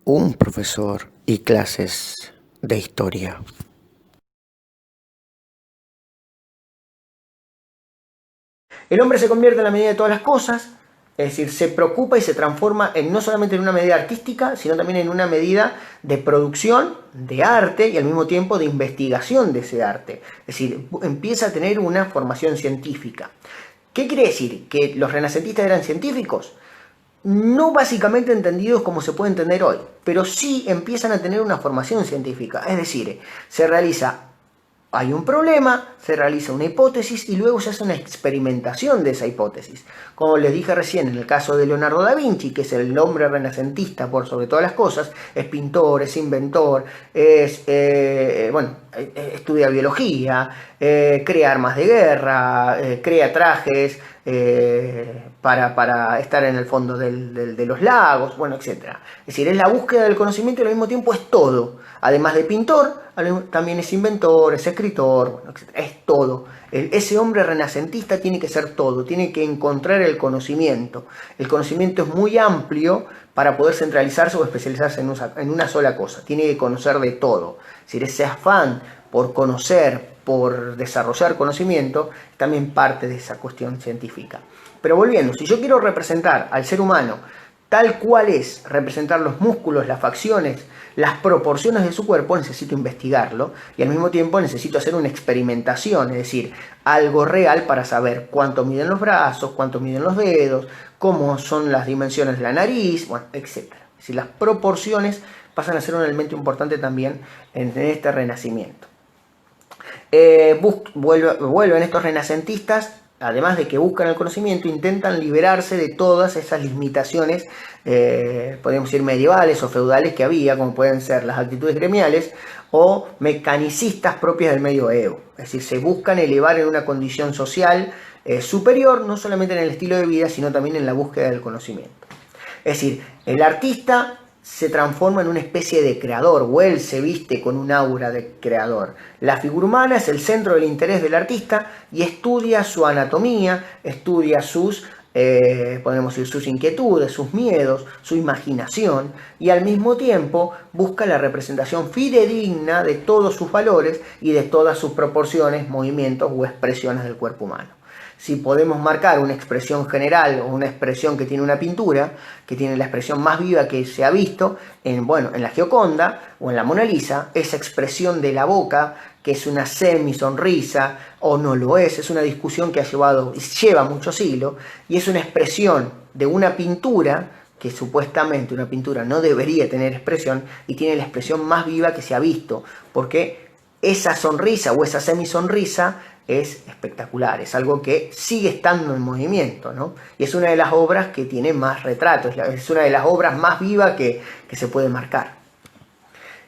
un profesor y clases de historia. El hombre se convierte en la medida de todas las cosas, es decir, se preocupa y se transforma no solamente en una medida artística, sino también en una medida de producción de arte y al mismo tiempo de investigación de ese arte. Es decir, empieza a tener una formación científica. ¿Qué quiere decir? ¿Que los renacentistas eran científicos? No básicamente entendidos como se puede entender hoy, pero sí empiezan a tener una formación científica. Es decir, hay un problema, se realiza una hipótesis y luego se hace una experimentación de esa hipótesis. Como les dije recién, en el caso de Leonardo da Vinci, que es el hombre renacentista por sobre todas las cosas, es pintor, es inventor, estudia biología, crea armas de guerra, crea trajes para estar en el fondo de los lagos, bueno, etc. Es decir, es la búsqueda del conocimiento y al mismo tiempo es todo. Además de pintor, también es inventor, es escritor, bueno, etc. Es todo. Ese hombre renacentista tiene que ser todo, tiene que encontrar el conocimiento. El conocimiento es muy amplio para poder centralizarse o especializarse en una sola cosa. Tiene que conocer de todo. Es decir, ese afán por conocer, por desarrollar conocimiento, también parte de esa cuestión científica. Pero volviendo, si yo quiero representar al ser humano tal cual es, representar los músculos, las facciones, las proporciones de su cuerpo, necesito investigarlo y al mismo tiempo necesito hacer una experimentación, es decir, algo real para saber cuánto miden los brazos, cuánto miden los dedos, cómo son las dimensiones de la nariz, bueno, etc. Es decir, las proporciones pasan a ser un elemento importante también en este renacimiento. Vuelven estos renacentistas, además de que buscan el conocimiento, intentan liberarse de todas esas limitaciones, podemos decir medievales o feudales que había, como pueden ser las actitudes gremiales o mecanicistas propias del medioevo. Es decir, se buscan elevar en una condición social superior, no solamente en el estilo de vida, sino también en la búsqueda del conocimiento. Es decir, el artista se transforma en una especie de creador, o él se viste con un aura de creador. La figura humana es el centro del interés del artista y estudia su anatomía, estudia podemos decir, sus inquietudes, sus miedos, su imaginación, y al mismo tiempo busca la representación fidedigna de todos sus valores y de todas sus proporciones, movimientos o expresiones del cuerpo humano. Si podemos marcar una expresión general o una expresión que tiene una pintura, que tiene la expresión más viva que se ha visto en la Gioconda o en la Mona Lisa, esa expresión de la boca, que es una semi-sonrisa o no lo es una discusión que lleva muchos siglos, y es una expresión de una pintura que supuestamente una pintura no debería tener expresión y tiene la expresión más viva que se ha visto, porque esa sonrisa o esa semi-sonrisa es espectacular, es algo que sigue estando en movimiento, ¿no? Y es una de las obras que tiene más retratos, es una de las obras más vivas que se puede marcar.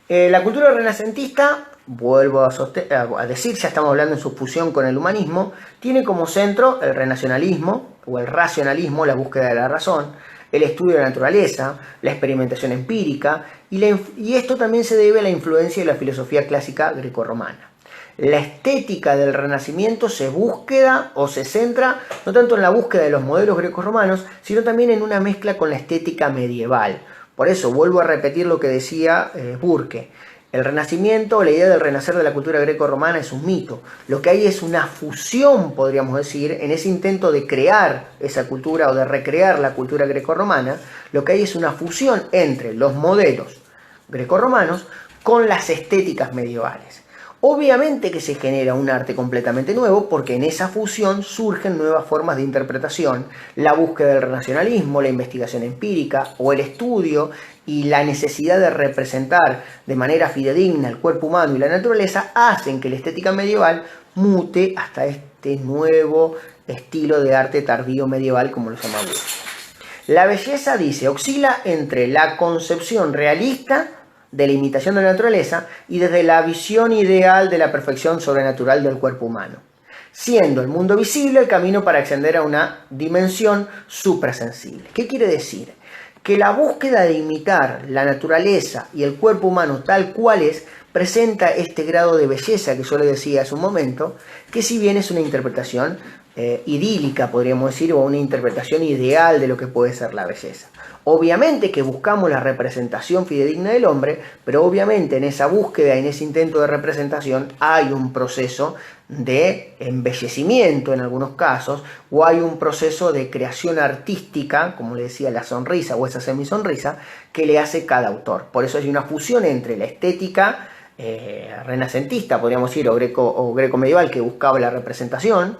La cultura renacentista, vuelvo a decir, ya estamos hablando en su fusión con el humanismo, tiene como centro el renacionalismo o el racionalismo, la búsqueda de la razón, el estudio de la naturaleza, la experimentación empírica, y esto también se debe a la influencia de la filosofía clásica grecorromana. La estética del Renacimiento se centra no tanto en la búsqueda de los modelos grecorromanos, sino también en una mezcla con la estética medieval. Por eso vuelvo a repetir lo que decía Burke. El Renacimiento, la idea del renacer de la cultura grecorromana es un mito. Lo que hay es una fusión, podríamos decir, en ese intento de crear esa cultura o de recrear la cultura grecorromana. Lo que hay es una fusión entre los modelos grecorromanos con las estéticas medievales. Obviamente que se genera un arte completamente nuevo porque en esa fusión surgen nuevas formas de interpretación, la búsqueda del racionalismo, la investigación empírica o el estudio y la necesidad de representar de manera fidedigna el cuerpo humano y la naturaleza hacen que la estética medieval mute hasta este nuevo estilo de arte tardío medieval, como lo llamamos. La belleza, dice, oscila entre la concepción realista de la imitación de la naturaleza y desde la visión ideal de la perfección sobrenatural del cuerpo humano, siendo el mundo visible el camino para ascender a una dimensión suprasensible. ¿Qué quiere decir? Que la búsqueda de imitar la naturaleza y el cuerpo humano tal cual es presenta este grado de belleza que yo le decía hace un momento, que si bien es una interpretación idílica, podríamos decir, o una interpretación ideal de lo que puede ser la belleza. Obviamente que buscamos la representación fidedigna del hombre, pero obviamente en esa búsqueda, en ese intento de representación, hay un proceso de embellecimiento en algunos casos, o hay un proceso de creación artística, como le decía, la sonrisa o esa semisonrisa, que le hace cada autor. Por eso hay una fusión entre la estética renacentista, podríamos decir, o greco medieval, que buscaba la representación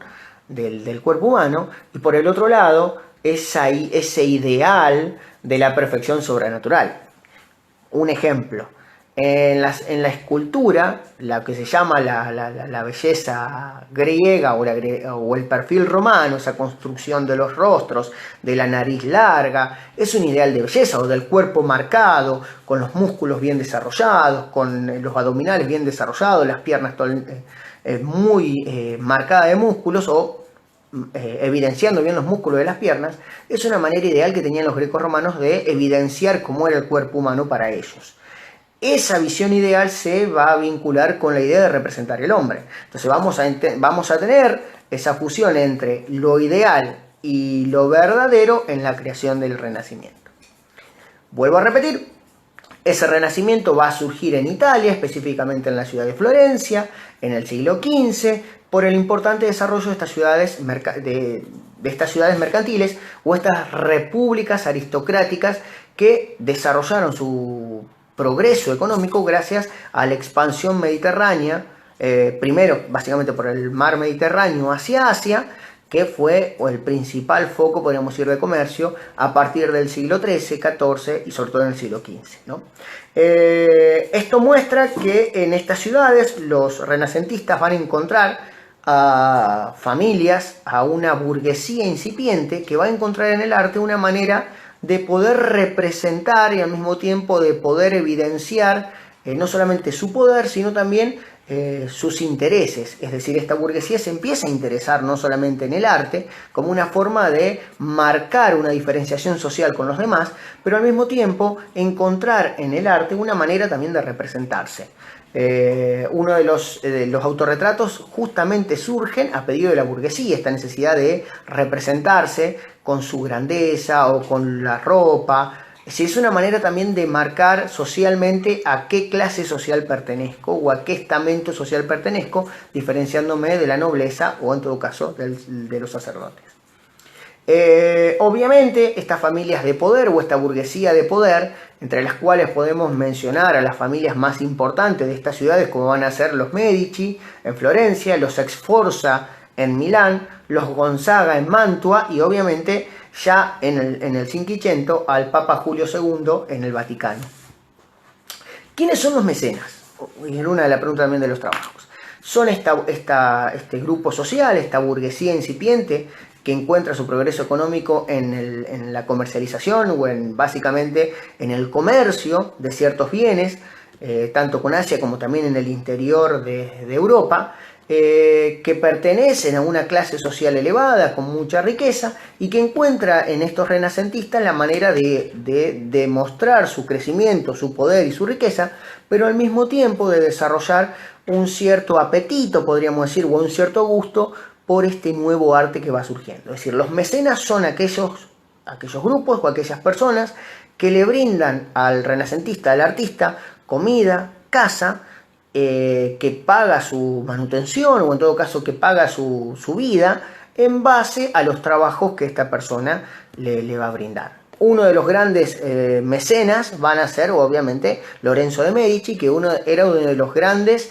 del cuerpo humano, y por el otro lado, ese ideal de la perfección sobrenatural. Un ejemplo, en la escultura, la que se llama la belleza griega o el perfil romano, esa construcción de los rostros, de la nariz larga, es un ideal de belleza, o del cuerpo marcado, con los músculos bien desarrollados, con los abdominales bien desarrollados, las piernas muy marcadas de músculos, o evidenciando bien los músculos de las piernas. Es una manera ideal que tenían los grecos romanos de evidenciar cómo era el cuerpo humano para ellos. Esa visión ideal se va a vincular con la idea de representar el hombre. Entonces vamos a tener esa fusión entre lo ideal y lo verdadero en la creación del Renacimiento. Vuelvo a repetir, ese Renacimiento va a surgir en Italia, específicamente en la ciudad de Florencia, en el siglo XV, por el importante desarrollo de estas ciudades, estas ciudades mercantiles o estas repúblicas aristocráticas que desarrollaron su progreso económico gracias a la expansión mediterránea, primero básicamente por el mar Mediterráneo hacia Asia, que fue el principal foco, podríamos decir, de comercio a partir del siglo XIII, XIV y sobre todo en el siglo XV, ¿no? Esto muestra que en estas ciudades los renacentistas van a encontrar a familias, a una burguesía incipiente que va a encontrar en el arte una manera de poder representar y al mismo tiempo de poder evidenciar no solamente su poder, sino también sus intereses. Es decir, esta burguesía se empieza a interesar no solamente en el arte como una forma de marcar una diferenciación social con los demás, pero al mismo tiempo encontrar en el arte una manera también de representarse. Uno de los autorretratos justamente surgen a pedido de la burguesía, esta necesidad de representarse con su grandeza o con la ropa. Es una manera también de marcar socialmente a qué clase social pertenezco o a qué estamento social pertenezco, diferenciándome de la nobleza o en todo caso de los sacerdotes. Obviamente estas familias de poder o esta burguesía de poder, entre las cuales podemos mencionar a las familias más importantes de estas ciudades, como van a ser los Medici en Florencia, los Sforza en Milán, los Gonzaga en Mantua y obviamente ya en el Cinquecento al Papa Julio II en el Vaticano. ¿Quiénes son los mecenas? Es una de las preguntas también de los trabajos. Son este grupo social, esta burguesía incipiente que encuentra su progreso económico en la comercialización o básicamente en el comercio de ciertos bienes, tanto con Asia como también en el interior de Europa, que pertenecen a una clase social elevada, con mucha riqueza, y que encuentra en estos renacentistas la manera de demostrar su crecimiento, su poder y su riqueza, pero al mismo tiempo de desarrollar un cierto apetito, podríamos decir, o un cierto gusto por este nuevo arte que va surgiendo. Es decir, los mecenas son aquellos grupos o aquellas personas que le brindan al renacentista, al artista, comida, casa, que paga su manutención o en todo caso que paga su vida en base a los trabajos que esta persona le va a brindar. Uno de los grandes mecenas van a ser obviamente Lorenzo de Medici, que era uno de los grandes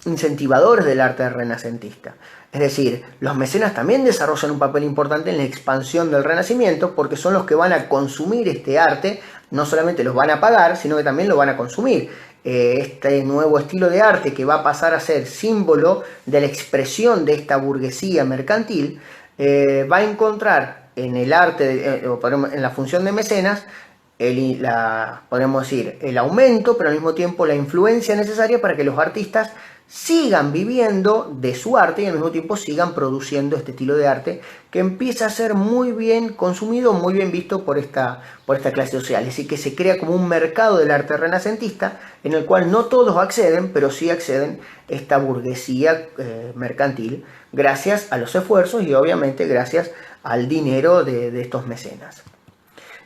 incentivadores del arte renacentista. Es decir, los mecenas también desarrollan un papel importante en la expansión del Renacimiento porque son los que van a consumir este arte, no solamente los van a pagar, sino que también lo van a consumir. Este nuevo estilo de arte que va a pasar a ser símbolo de la expresión de esta burguesía mercantil, va a encontrar en el arte, en la función de mecenas, podemos decir, el aumento, pero al mismo tiempo la influencia necesaria para que los artistas sigan viviendo de su arte y al mismo tiempo sigan produciendo este estilo de arte que empieza a ser muy bien consumido, muy bien visto por esta clase social. Es decir, que se crea como un mercado del arte renacentista en el cual no todos acceden, pero sí acceden esta burguesía mercantil gracias a los esfuerzos y obviamente gracias al dinero de estos mecenas.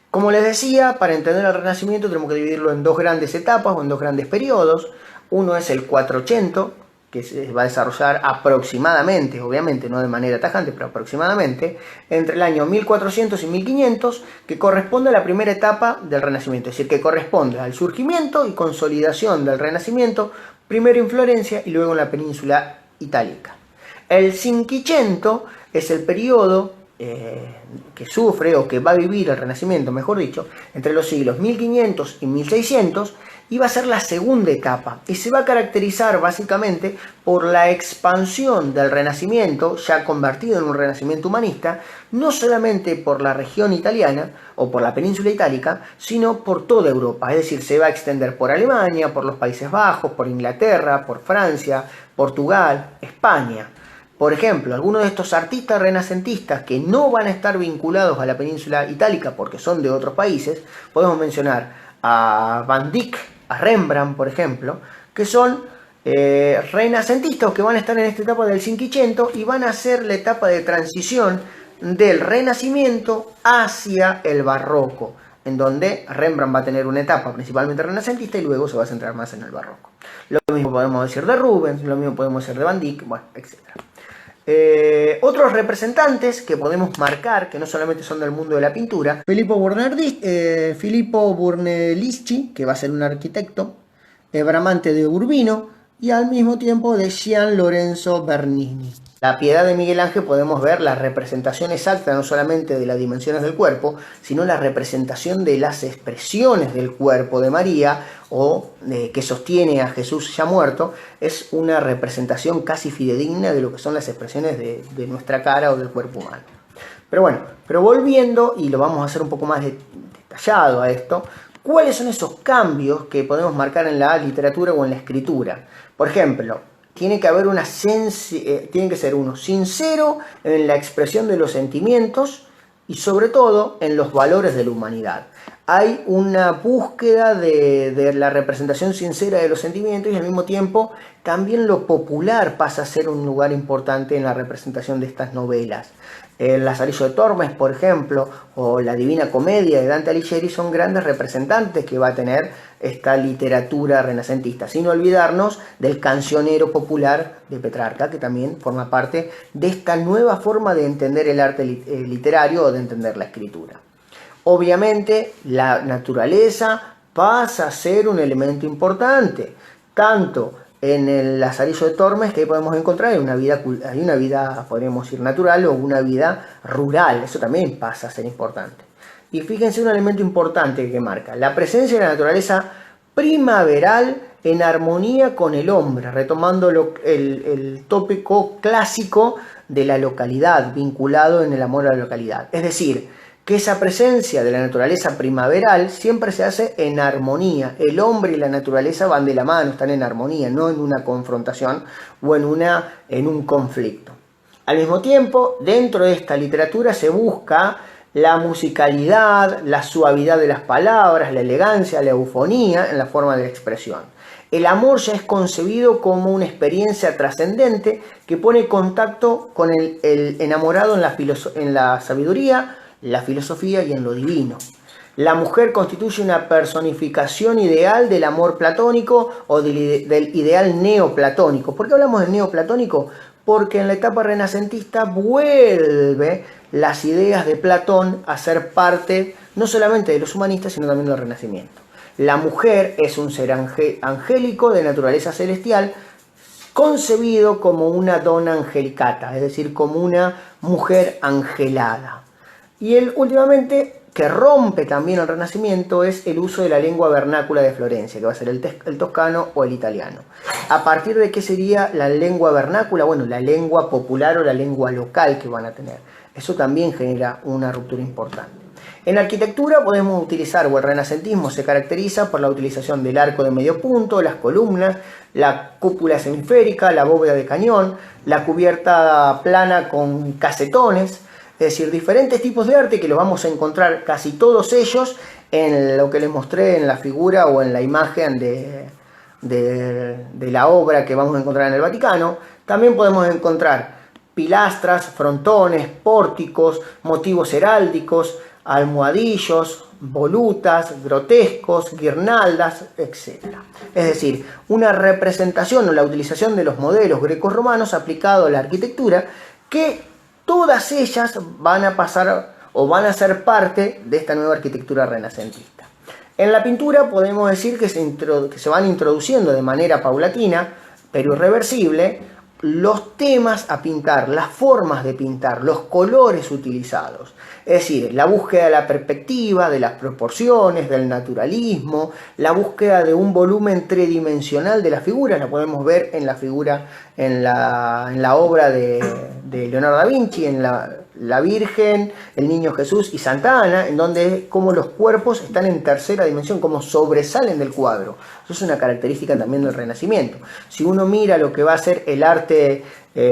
Como les decía, para entender el Renacimiento tenemos que dividirlo en dos grandes etapas o en dos grandes periodos. Uno es el 480, que se va a desarrollar aproximadamente, obviamente no de manera tajante, pero aproximadamente, entre el año 1400 y 1500, que corresponde a la primera etapa del Renacimiento, es decir, que corresponde al surgimiento y consolidación del Renacimiento, primero en Florencia y luego en la península itálica. El Cinquecento es el periodo que sufre o que va a vivir el Renacimiento, mejor dicho, entre los siglos 1500 y 1600, y va a ser la segunda etapa y se va a caracterizar básicamente por la expansión del Renacimiento, ya convertido en un Renacimiento humanista, no solamente por la región italiana o por la península itálica, sino por toda Europa. Es decir, se va a extender por Alemania, por los Países Bajos, por Inglaterra, por Francia, Portugal, España. Por ejemplo, algunos de estos artistas renacentistas que no van a estar vinculados a la península itálica porque son de otros países, podemos mencionar a Van Dyck, a Rembrandt, por ejemplo, que son renacentistas que van a estar en esta etapa del Cinquecento y van a ser la etapa de transición del Renacimiento hacia el Barroco, en donde Rembrandt va a tener una etapa principalmente renacentista y luego se va a centrar más en el Barroco. Lo mismo podemos decir de Rubens, lo mismo podemos decir de Van Dyck, bueno, etc. Otros representantes que podemos marcar, que no solamente son del mundo de la pintura, Filippo Brunelleschi, que va a ser un arquitecto, Bramante de Urbino y al mismo tiempo de Gian Lorenzo Bernini. La Piedad de Miguel Ángel podemos ver la representación exacta no solamente de las dimensiones del cuerpo, sino la representación de las expresiones del cuerpo de María o que sostiene a Jesús ya muerto. Es una representación casi fidedigna de lo que son las expresiones de nuestra cara o del cuerpo humano. Pero bueno, volviendo, y lo vamos a hacer un poco más detallado a esto, ¿cuáles son esos cambios que podemos marcar en la literatura o en la escritura? Por ejemplo, tiene que haber tiene que ser uno sincero en la expresión de los sentimientos y sobre todo en los valores de la humanidad. Hay una búsqueda de la representación sincera de los sentimientos y al mismo tiempo también lo popular pasa a ser un lugar importante en la representación de estas novelas. El Lazarillo de Tormes, por ejemplo, o la Divina Comedia de Dante Alighieri son grandes representantes que va a tener esta literatura renacentista, sin olvidarnos del cancionero popular de Petrarca, que también forma parte de esta nueva forma de entender el arte literario o de entender la escritura. Obviamente, la naturaleza pasa a ser un elemento importante, tanto en el Lazarillo de Tormes, que podemos encontrar una vida, podríamos decir, natural o una vida rural. Eso también pasa a ser importante. Y fíjense un elemento importante que marca la presencia de la naturaleza primaveral en armonía con el hombre, retomando el tópico clásico de la localidad, vinculado en el amor a la localidad. Es decir, que esa presencia de la naturaleza primaveral siempre se hace en armonía. El hombre y la naturaleza van de la mano, están en armonía, no en una confrontación o en un conflicto. Al mismo tiempo, dentro de esta literatura se busca la musicalidad, la suavidad de las palabras, la elegancia, la eufonía en la forma de la expresión. El amor ya es concebido como una experiencia trascendente que pone contacto con el enamorado en la sabiduría, la filosofía y en lo divino. La mujer constituye una personificación ideal del amor platónico o del ideal neoplatónico. ¿Por qué hablamos del neoplatónico? Porque en la etapa renacentista vuelve las ideas de Platón a ser parte no solamente de los humanistas, sino también del Renacimiento. La mujer es un ser angélico de naturaleza celestial, concebido como una donna angelicata, es decir, como una mujer angelada. Y últimamente, que rompe también el Renacimiento, es el uso de la lengua vernácula de Florencia, que va a ser el toscano o el italiano. ¿A partir de qué sería la lengua vernácula? Bueno, la lengua popular o la lengua local que van a tener. Eso también genera una ruptura importante. En arquitectura podemos utilizar, o el renacentismo se caracteriza por la utilización del arco de medio punto, las columnas, la cúpula semisférica, la bóveda de cañón, la cubierta plana con casetones, es decir, diferentes tipos de arte que los vamos a encontrar casi todos ellos en lo que les mostré en la figura o en la imagen de la obra que vamos a encontrar en el Vaticano. También podemos encontrar pilastras, frontones, pórticos, motivos heráldicos, almohadillos, volutas, grotescos, guirnaldas, etc. Es decir, una representación o la utilización de los modelos grecorromanos aplicado a la arquitectura, que todas ellas van a pasar o van a ser parte de esta nueva arquitectura renacentista. En la pintura podemos decir que se van introduciendo de manera paulatina, pero irreversible, los temas a pintar, las formas de pintar, los colores utilizados. Es decir, la búsqueda de la perspectiva, de las proporciones, del naturalismo, la búsqueda de un volumen tridimensional de la figura. La podemos ver en la figura, en la obra de Leonardo da Vinci, en la Virgen, el Niño Jesús y Santa Ana, en donde como los cuerpos están en tercera dimensión, como sobresalen del cuadro. Eso es una característica también del Renacimiento. Si uno mira lo que va a ser el arte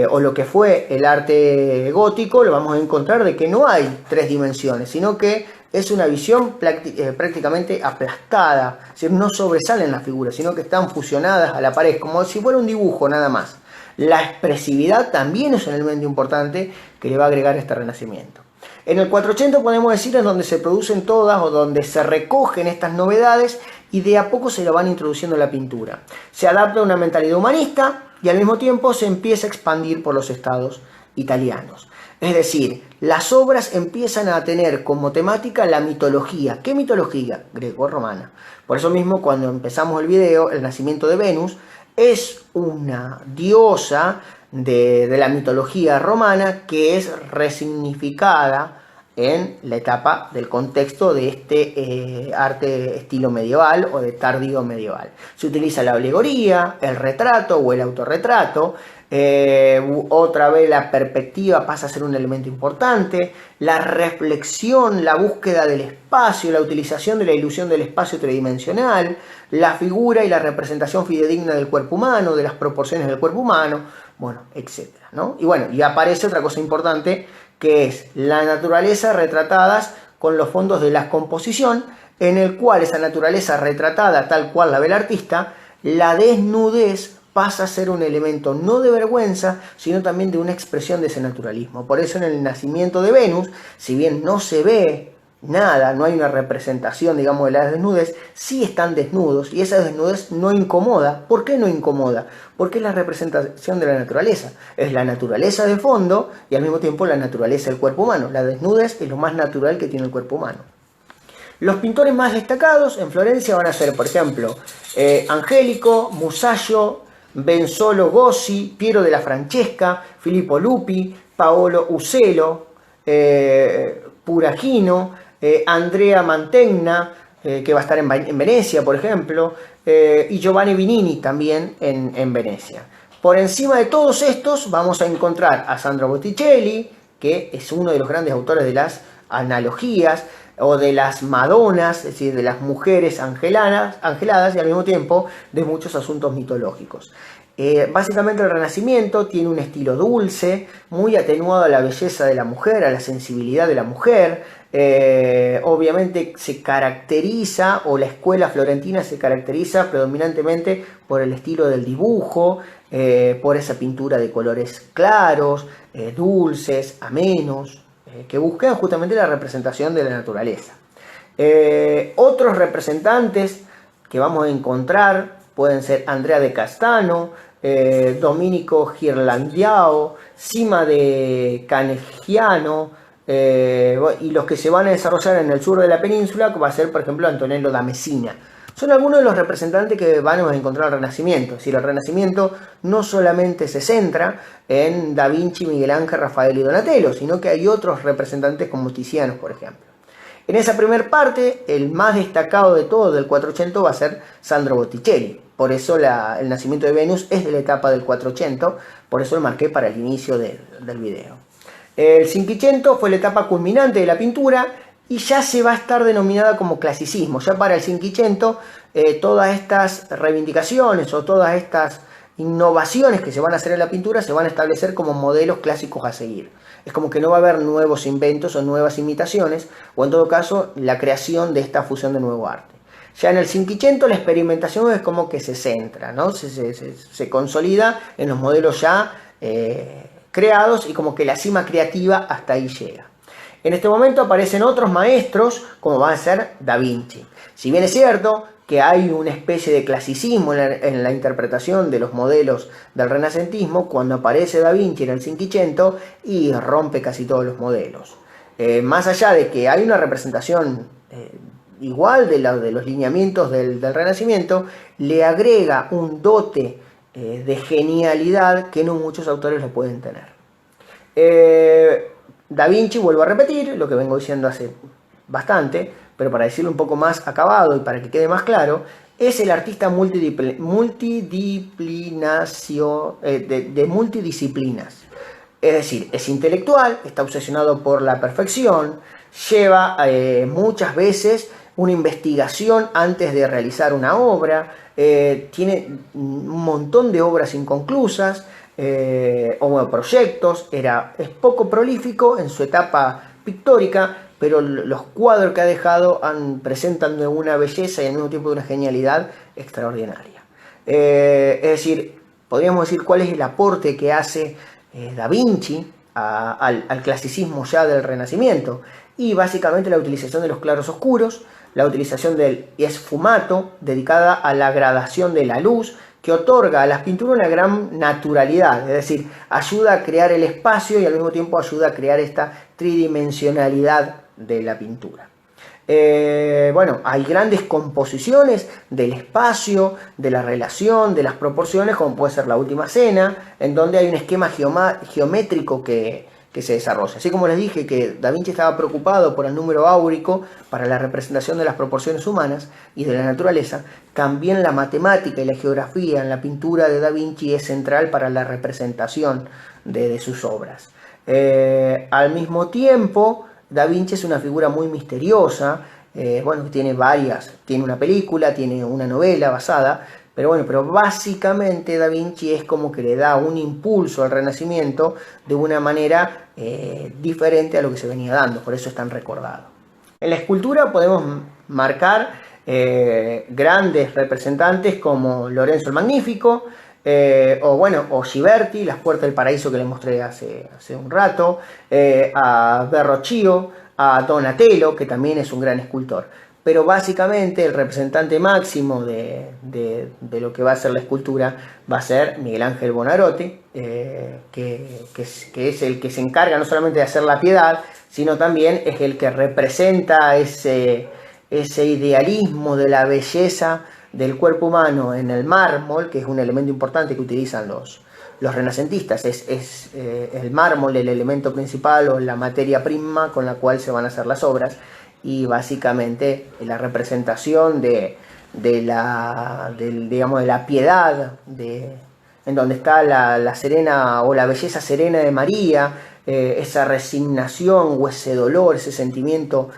o lo que fue el arte gótico, lo vamos a encontrar de que no hay tres dimensiones, sino que es una visión prácticamente aplastada, es decir, no sobresalen las figuras, sino que están fusionadas a la pared, como si fuera un dibujo nada más. La expresividad también es un elemento importante que le va a agregar este Renacimiento. En el 480 podemos decir es donde se producen todas o donde se recogen estas novedades y de a poco se lo van introduciendo en la pintura. Se adapta a una mentalidad humanista y al mismo tiempo se empieza a expandir por los estados italianos. Es decir, las obras empiezan a tener como temática la mitología. ¿Qué mitología? Greco-romana. Por eso mismo cuando empezamos el video, el nacimiento de Venus es una diosa de la mitología romana que es resignificada en la etapa del contexto de este arte estilo medieval o de tardío medieval. Se utiliza la alegoría, el retrato o el autorretrato. Otra vez la perspectiva pasa a ser un elemento importante, la reflexión, la búsqueda del espacio, la utilización de la ilusión del espacio tridimensional, la figura y la representación fidedigna del cuerpo humano, de las proporciones del cuerpo humano, bueno, etc., ¿no? Y aparece otra cosa importante que es la naturaleza retratadas con los fondos de la composición, en el cual esa naturaleza retratada tal cual la ve el artista, la desnudez pasa a ser un elemento no de vergüenza, sino también de una expresión de ese naturalismo. Por eso en el nacimiento de Venus, si bien no se ve nada, no hay una representación, digamos, de la desnudez, sí están desnudos y esa desnudez no incomoda. ¿Por qué no incomoda? Porque es la representación de la naturaleza. Es la naturaleza de fondo y al mismo tiempo la naturaleza del cuerpo humano. La desnudez es lo más natural que tiene el cuerpo humano. Los pintores más destacados en Florencia van a ser, por ejemplo, Angelico, Musayo, Benzolo Gozzi, Piero della Francesca, Filippo Lupi, Paolo Uccello, Puragino, Andrea Mantegna, que va a estar en Venecia, por ejemplo, y Giovanni Vinini también en Venecia. Por encima de todos estos vamos a encontrar a Sandro Botticelli, que es uno de los grandes autores de las analogías o de las Madonas, es decir, de las mujeres angeladas y al mismo tiempo de muchos asuntos mitológicos. Básicamente el Renacimiento tiene un estilo dulce, muy atenuado a la belleza de la mujer, a la sensibilidad de la mujer. Obviamente se caracteriza, o la escuela florentina se caracteriza predominantemente por el estilo del dibujo, por esa pintura de colores claros, dulces, amenos, que buscan justamente la representación de la naturaleza. Otros representantes que vamos a encontrar pueden ser Andrea de Castano, Domenico Ghirlandaio, Cima de Canegiano, y los que se van a desarrollar en el sur de la península, que va a ser, por ejemplo, Antonello da Messina. Son algunos de los representantes que van a encontrar el Renacimiento. Es decir, el Renacimiento no solamente se centra en Da Vinci, Miguel Ángel, Rafael y Donatello, sino que hay otros representantes como Tiziano, por ejemplo. En esa primera parte, el más destacado de todo del 480 va a ser Sandro Botticelli. Por eso el nacimiento de Venus es de la etapa del 480, por eso lo marqué para el inicio del video. El 500 fue la etapa culminante de la pintura y ya se va a estar denominada como clasicismo. Ya para el Cinquecento, todas estas reivindicaciones o todas estas innovaciones que se van a hacer en la pintura se van a establecer como modelos clásicos a seguir. Es como que no va a haber nuevos inventos o nuevas imitaciones, o en todo caso la creación de esta fusión de nuevo arte. Ya en el Cinquecento la experimentación es como que se centra, ¿no? Se consolida en los modelos ya creados, y como que la cima creativa hasta ahí llega. En este momento aparecen otros maestros, como va a ser Da Vinci. Si bien es cierto que hay una especie de clasicismo en la interpretación de los modelos del renacentismo, cuando aparece Da Vinci en el Cinquecento y rompe casi todos los modelos. Más allá de que hay una representación igual de los lineamientos del Renacimiento, le agrega un dote de genialidad que no muchos autores lo pueden tener. Da Vinci, vuelvo a repetir lo que vengo diciendo hace bastante, pero para decirlo un poco más acabado y para que quede más claro, es el artista de multidisciplinas. Es decir, es intelectual, está obsesionado por la perfección, lleva muchas veces una investigación antes de realizar una obra, tiene un montón de obras inconclusas, o proyectos, es poco prolífico en su etapa pictórica, pero los cuadros que ha dejado presentan de una belleza y al mismo tiempo de una genialidad extraordinaria. Es decir, podríamos decir cuál es el aporte que hace Da Vinci al clasicismo ya del Renacimiento, y básicamente la utilización de los claros oscuros, la utilización del esfumato, dedicada a la gradación de la luz, que otorga a las pinturas una gran naturalidad, es decir, ayuda a crear el espacio y al mismo tiempo ayuda a crear esta tridimensionalidad de la pintura. Bueno, hay grandes composiciones del espacio, de la relación, de las proporciones, como puede ser La Última Cena, en donde hay un esquema geométrico que se desarrolla. Así como les dije que Da Vinci estaba preocupado por el número áurico para la representación de las proporciones humanas y de la naturaleza, también la matemática y la geografía en la pintura de Da Vinci es central para la representación de sus obras. Al mismo tiempo, Da Vinci es una figura muy misteriosa, bueno, tiene una película, tiene una novela basada, pero básicamente Da Vinci es como que le da un impulso al Renacimiento de una manera diferente a lo que se venía dando, por eso es tan recordado. En la escultura podemos marcar grandes representantes como Lorenzo el Magnífico, o Ghiberti, Las Puertas del Paraíso que les mostré hace un rato, a Verrocchio, a Donatello, que también es un gran escultor. Pero básicamente el representante máximo de lo que va a ser la escultura va a ser Miguel Ángel Buonarroti, que es el que se encarga no solamente de hacer la Piedad, sino también es el que representa ese idealismo de la belleza del cuerpo humano en el mármol, que es un elemento importante que utilizan los renacentistas. Es el mármol el elemento principal o la materia prima con la cual se van a hacer las obras, y básicamente la representación de la piedad, en donde está la serena o la belleza serena de María, esa resignación o ese dolor, ese sentimiento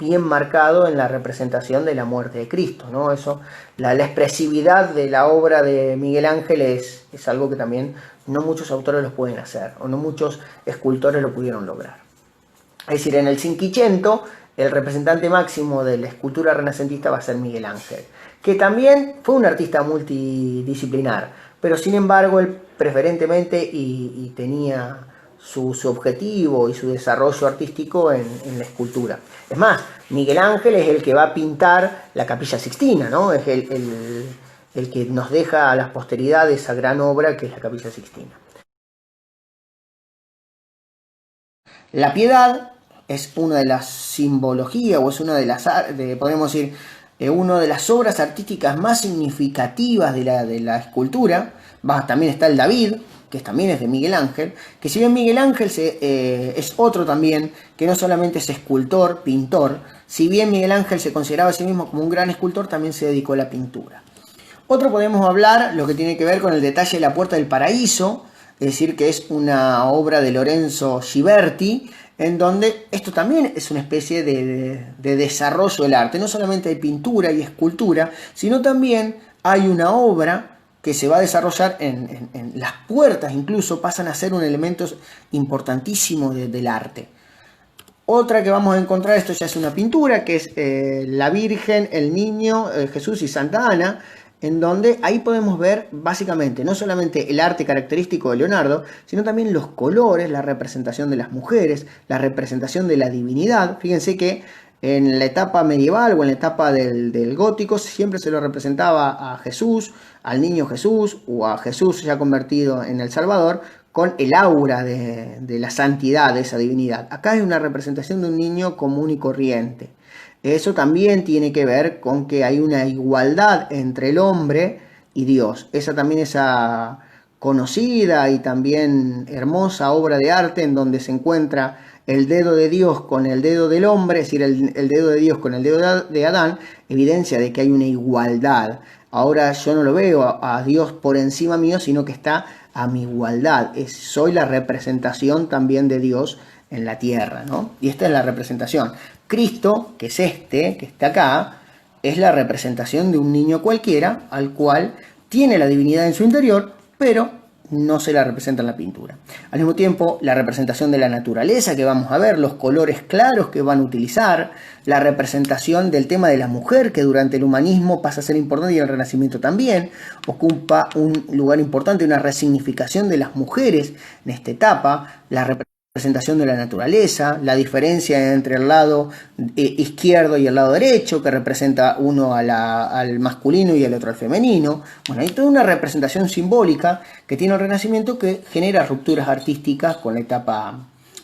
bien marcado en la representación de la muerte de Cristo, ¿no? Eso, la expresividad de la obra de Miguel Ángel es algo que también no muchos autores lo pueden hacer, o no muchos escultores lo pudieron lograr. Es decir, en el Cinquecento, el representante máximo de la escultura renacentista va a ser Miguel Ángel, que también fue un artista multidisciplinar, pero sin embargo él preferentemente y tenía su objetivo y su desarrollo artístico en la escultura. Es más, Miguel Ángel es el que va a pintar la Capilla Sixtina, ¿no? Es el que nos deja a las posteridades esa gran obra que es la Capilla Sixtina. La Piedad es una de las simbologías, o es una de las, podemos decir, una de las obras artísticas más significativas de la escultura. También está el David, que también es de Miguel Ángel, que si bien Miguel Ángel es otro también, que no solamente es escultor, pintor, si bien Miguel Ángel se consideraba a sí mismo como un gran escultor, también se dedicó a la pintura. Otro podemos hablar, lo que tiene que ver con el detalle de la Puerta del Paraíso, es decir, que es una obra de Lorenzo Ghiberti, en donde esto también es una especie de desarrollo del arte. No solamente hay pintura y escultura, sino también hay una obra que se va a desarrollar en las puertas, incluso pasan a ser un elemento importantísimo del arte. Otra que vamos a encontrar, esto ya es una pintura, que es la Virgen, el Niño, Jesús y Santa Ana, en donde ahí podemos ver básicamente no solamente el arte característico de Leonardo, sino también los colores, la representación de las mujeres, la representación de la divinidad. Fíjense que en la etapa medieval o en la etapa del gótico siempre se lo representaba a Jesús, al niño Jesús o a Jesús ya convertido en el Salvador, con el aura de la santidad de esa divinidad. Acá hay una representación de un niño común y corriente. Eso también tiene que ver con que hay una igualdad entre el hombre y Dios. Esa conocida y también hermosa obra de arte en donde se encuentra el dedo de Dios con el dedo del hombre, es decir, el dedo de Dios con el dedo de Adán, evidencia de que hay una igualdad. Ahora yo no lo veo a Dios por encima mío, sino que está a mi igualdad. Soy la representación también de Dios en la tierra, ¿no? Y esta es la representación. Cristo, que es que está acá, es la representación de un niño cualquiera, al cual tiene la divinidad en su interior, pero no se la representa en la pintura. Al mismo tiempo, la representación de la naturaleza que vamos a ver, los colores claros que van a utilizar, la representación del tema de la mujer, que durante el humanismo pasa a ser importante y el Renacimiento también, ocupa un lugar importante, una resignificación de las mujeres en esta etapa, la representación de la naturaleza, la diferencia entre el lado izquierdo y el lado derecho, que representa uno al masculino y el otro al femenino. Bueno, hay toda una representación simbólica que tiene el Renacimiento que genera rupturas artísticas con la etapa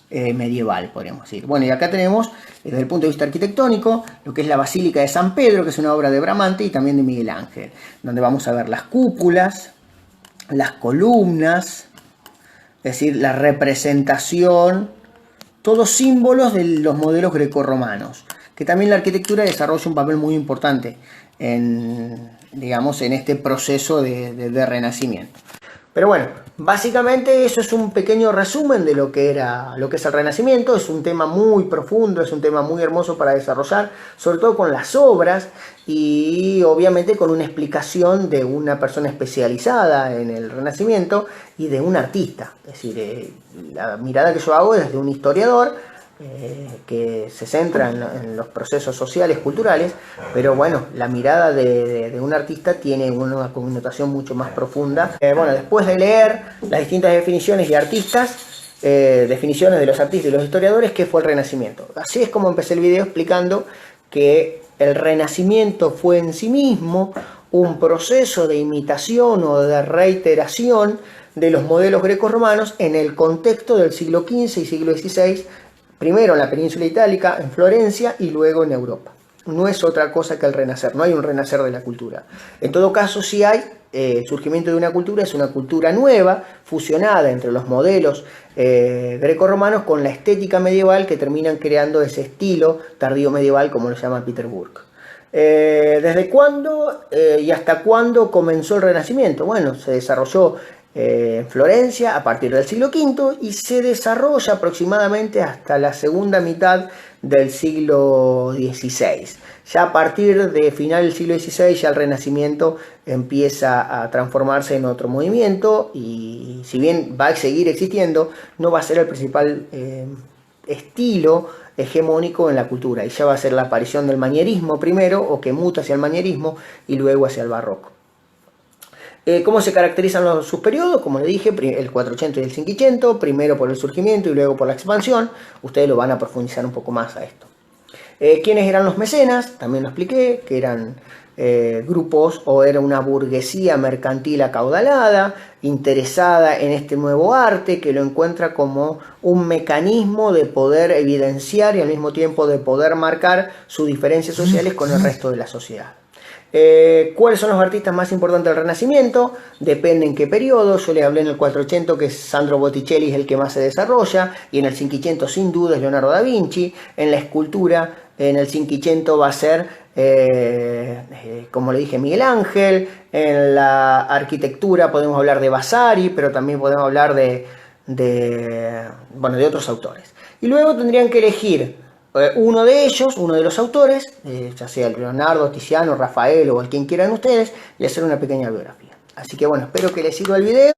medieval, podríamos decir. Bueno, y acá tenemos, desde el punto de vista arquitectónico, lo que es la Basílica de San Pedro, que es una obra de Bramante y también de Miguel Ángel, donde vamos a ver las cúpulas, las columnas, es decir, la representación, todos símbolos de los modelos grecorromanos, que también la arquitectura desarrolla un papel muy importante en este proceso de renacimiento. Pero bueno, básicamente eso es un pequeño resumen de lo que es el Renacimiento. Es un tema muy profundo, es un tema muy hermoso para desarrollar, sobre todo con las obras y obviamente con una explicación de una persona especializada en el Renacimiento y de un artista. Es decir, la mirada que yo hago es de un historiador que se centra en los procesos sociales, culturales, pero bueno, la mirada de un artista tiene una connotación mucho más profunda. Bueno, después de leer las distintas definiciones de artistas, definiciones de los artistas y los historiadores, ¿qué fue el Renacimiento? Así es como empecé el video explicando que el Renacimiento fue en sí mismo un proceso de imitación o de reiteración de los modelos grecorromanos en el contexto del siglo XV y siglo XVI, primero en la península itálica, en Florencia, y luego en Europa. No es otra cosa que el renacer, no hay un renacer de la cultura. En todo caso, sí hay surgimiento de una cultura, es una cultura nueva, fusionada entre los modelos grecorromanos con la estética medieval, que terminan creando ese estilo tardío medieval, como lo llama Peter Burke. ¿Desde cuándo y hasta cuándo comenzó el Renacimiento? Bueno, se desarrolló en Florencia a partir del siglo V y se desarrolla aproximadamente hasta la segunda mitad del siglo XVI. Ya a partir de final del siglo XVI ya el Renacimiento empieza a transformarse en otro movimiento y si bien va a seguir existiendo, no va a ser el principal estilo hegemónico en la cultura, y ya va a ser la aparición del manierismo primero, o que muta hacia el manierismo y luego hacia el barroco. ¿Cómo se caracterizan sus periodos? Como le dije, el 400 y el 500, primero por el surgimiento y luego por la expansión. Ustedes lo van a profundizar un poco más a esto. ¿Quiénes eran los mecenas? También lo expliqué, que eran grupos o era una burguesía mercantil acaudalada, interesada en este nuevo arte, que lo encuentra como un mecanismo de poder evidenciar y al mismo tiempo de poder marcar sus diferencias sociales con el resto de la sociedad. ¿Cuáles son los artistas más importantes del Renacimiento? Depende en qué periodo. Yo les hablé en el 400 que Sandro Botticelli es el que más se desarrolla, y en el 500 sin duda es Leonardo da Vinci. En la escultura, en el 500 va a ser, como le dije, Miguel Ángel. En la arquitectura podemos hablar de Vasari, pero también podemos hablar de de otros autores. Y luego tendrían que elegir uno de ellos, uno de los autores, ya sea Leonardo, Tiziano, Rafael o el quien quieran ustedes, y hacer una pequeña biografía. Así que bueno, espero que les sirva el video.